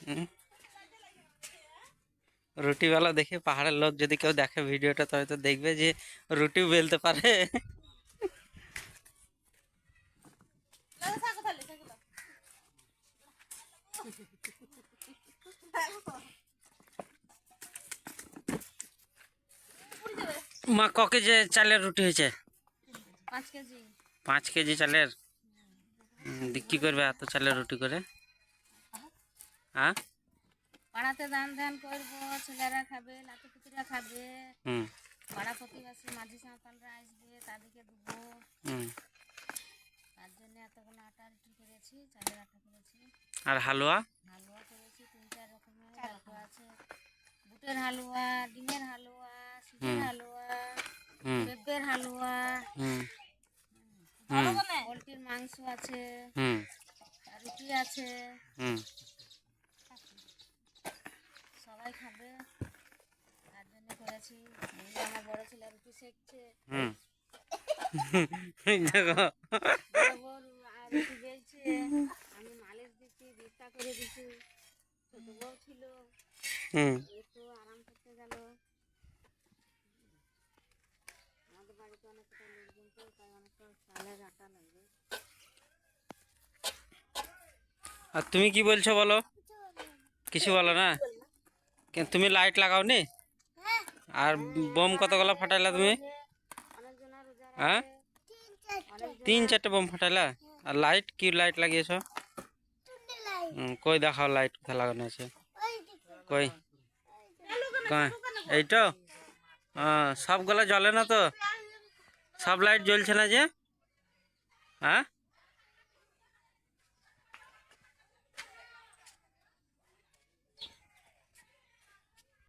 হুম, রুটিওয়ালা দেখে পাহাড়ের লোক যদি কেউ দেখে ভিডিওটা তবে তো দেখবে যে রুটিও বেলতে পারে। মা ক কেজি চালের রুটি হয়েছে? 5 কেজি। 5 কেজি চালের। কি করবে এত চালের রুটি করে? হ্যাঁ। পাড়াতে দান ধান করবো, ছেলেরা খাবে, নাতিপুতিরা খাবে, হুম। পাড়া প্রতিবাসী মাঝি সাঁওতালরা আসবে, তাদেরকে দেবো। হুম। তার জন্য এতগুলো আটা রুটি করেছি, চালের আটা করেছি। আর হালুয়া? হালুয়া করেছি 3-4 রকমের হালুয়া আছে। বুটের হালুয়া, ডিমের হালুয়া, সুজির হুম। হালুয়া, হুম। পেঁপের হালুয়া, হুম। হুম। পোলট্রির মাংস আছে, হুম। রুটি আছে। হুম। সবাই খাবে, তার জন্য করেছি। এই আমার বড় ছেলে রুটি সেকছে, হুম। দেখো। বড় বড় রুটি বেলছে, আমি মালিশ দিচ্ছি, ভিস্তা করে দিচ্ছি। ছোট বউ ছিল, হুম। একটু আরাম করতে গেল। আমাদের বাড়িতে অনেকটা লোকজন, তো তাই অনেকটা চালের আটা লাগবে। আর তুমি কি বলছো বলো? কিছু বলো না। তুমি লাইট লাগাও নি? আর বোম কতগুলো ফাটাইলা তুমি? অনেকজনা রোজা হ্যাঁ, রাখে, অনেকজনা 3-4টে বোম ফাটাইলা। আর লাইট কি লাইট লাগিয়েছো? কই দেখাও লাইট কোথায় লাগানো আছে? কই? কই? এইটো? সবগুলো জ্বলে না তো? সব লাইট জ্বলছে না যে? হ্যাঁ।